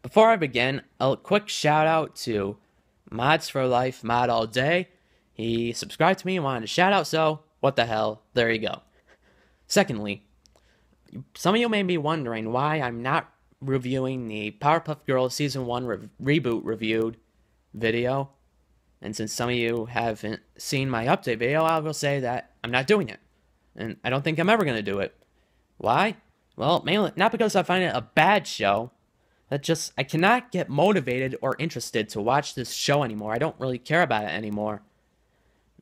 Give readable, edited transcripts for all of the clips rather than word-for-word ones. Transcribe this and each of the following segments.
Before I begin, a quick shout out to Mods for Life, Mod All Day. He subscribed to me and wanted a shout out, so what the hell? There you go. Secondly, some of you may be wondering why I'm not reviewing the Powerpuff Girls Season 1 reboot reviewed video. And since some of you haven't seen my update video, I will say that I'm not doing it. And I don't think I'm ever going to do it. Why? Well, mainly not because I find it a bad show. I cannot get motivated or interested to watch this show anymore. I don't really care about it anymore.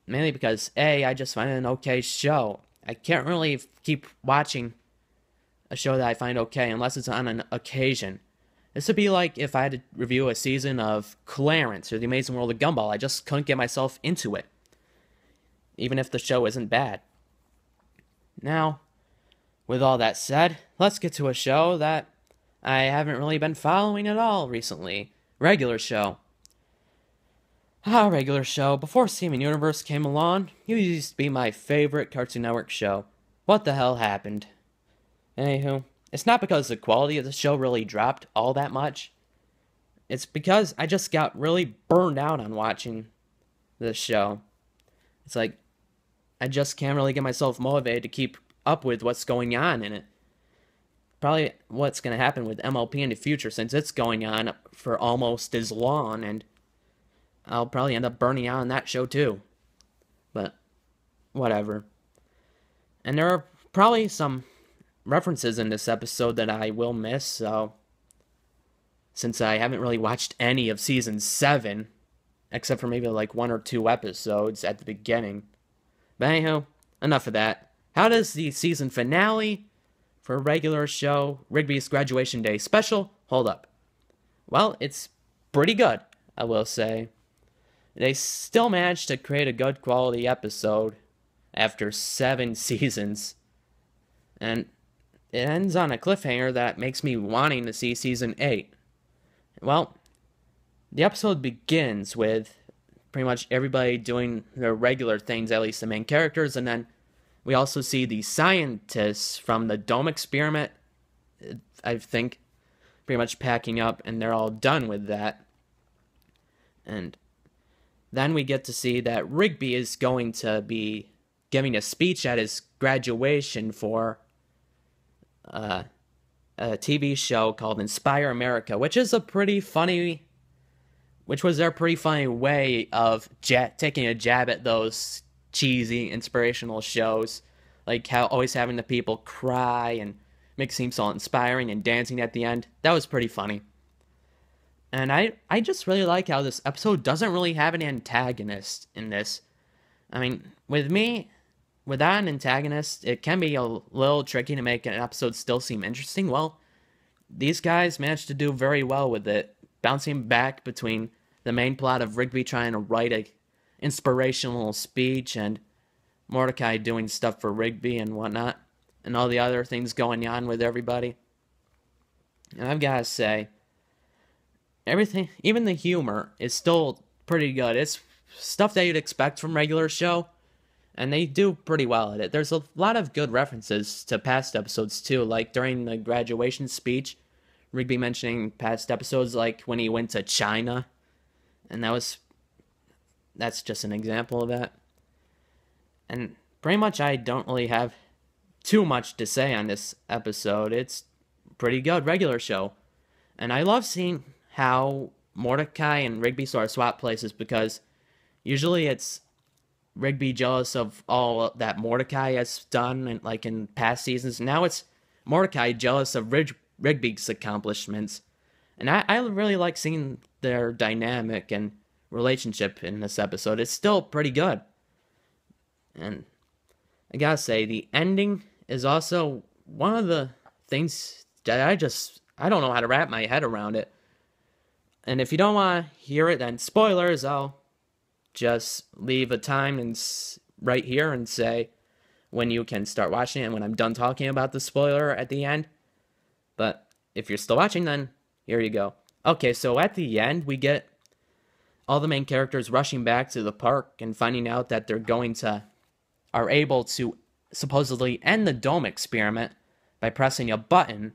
Mainly because, A, I just find it an okay show. I can't really keep watching a show that I find okay unless it's on an occasion. This would be like if I had to review a season of Clarence or The Amazing World of Gumball. I just couldn't get myself into it, even if the show isn't bad. Now, with all that said, let's get to a show that I haven't really been following at all recently. Regular Show. Regular Show. Before Steven Universe came along, it used to be my favorite Cartoon Network show. What the hell happened? Anywho, it's not because the quality of the show really dropped all that much. It's because I just got really burned out on watching this show. It's like, I just can't really get myself motivated to keep up with what's going on in it. Probably what's going to happen with MLP in the future, since it's going on for almost as long, and I'll probably end up burning out on that show too. But whatever. And there are probably some references in this episode that I will miss, so since I haven't really watched any of season 7, except for maybe like 1 or 2 episodes at the beginning. But anyhow, enough of that. How does the season finale for a Regular Show, Rigby's Graduation Day special, hold up? Well, it's pretty good, I will say. They still managed to create a good quality episode after 7 seasons. And it ends on a cliffhanger that makes me wanting to see season 8. Well, the episode begins with pretty much everybody doing their regular things, at least the main characters, and then we also see the scientists from the dome experiment, I think, pretty much packing up, and they're all done with that. And then we get to see that Rigby is going to be giving a speech at his graduation for a TV show called Inspire America, which was their pretty funny way of taking a jab at those cheesy inspirational shows, like how always having the people cry and make it seem so inspiring and dancing at the end. That was pretty funny. And I just really like how this episode doesn't really have an antagonist in this. I mean, without an antagonist, it can be a little tricky to make an episode still seem interesting. Well, these guys managed to do very well with it, bouncing back between the main plot of Rigby trying to write a inspirational speech and Mordecai doing stuff for Rigby and whatnot, and all the other things going on with everybody. And I've got to say, everything, even the humor, is still pretty good. It's stuff that you'd expect from Regular Show, and they do pretty well at it. There's a lot of good references to past episodes too, like during the graduation speech, Rigby mentioning past episodes like when he went to China, and that's just an example of that. And pretty much I don't really have too much to say on this episode. It's pretty good Regular Show. And I love seeing how Mordecai and Rigby sort of swap places, because usually it's Rigby jealous of all that Mordecai has done and like in past seasons. Now it's Mordecai jealous of Rigby's accomplishments. And I really like seeing their dynamic and relationship in this episode. It's still pretty good. And I gotta say, the ending is also one of the things that I don't know how to wrap my head around it. And if you don't want to hear it, then spoilers, I'll just leave a time and right here and say when you can start watching it and when I'm done talking about the spoiler at the end. But if you're still watching, then here you go. Okay, so at the end, we get all the main characters rushing back to the park and finding out that are able to supposedly end the dome experiment by pressing a button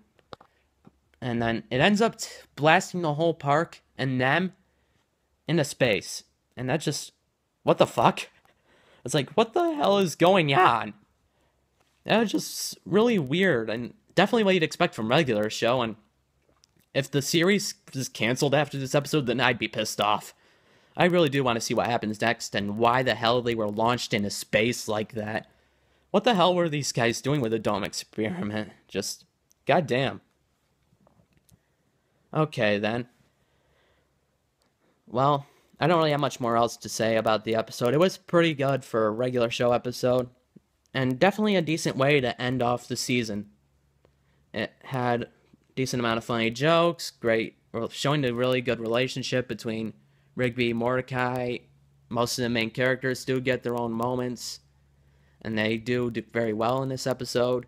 And then it ends up blasting the whole park and them into space. And that's just, what the fuck? It's like, what the hell is going on? That was just really weird and definitely what you'd expect from regular show. And if the series is canceled after this episode, then I'd be pissed off. I really do want to see what happens next and why the hell they were launched into space like that. What the hell were these guys doing with the dome experiment? Just, goddamn. Okay, then. Well, I don't really have much more else to say about the episode. It was pretty good for a regular show episode, and definitely a decent way to end off the season. It had a decent amount of funny jokes, showing the really good relationship between Rigby and Mordecai. Most of the main characters do get their own moments, and they do very well in this episode.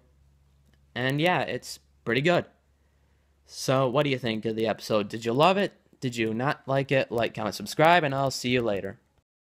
And yeah, it's pretty good. So, what do you think of the episode? Did you love it? Did you not like it? Like, comment, subscribe, and I'll see you later.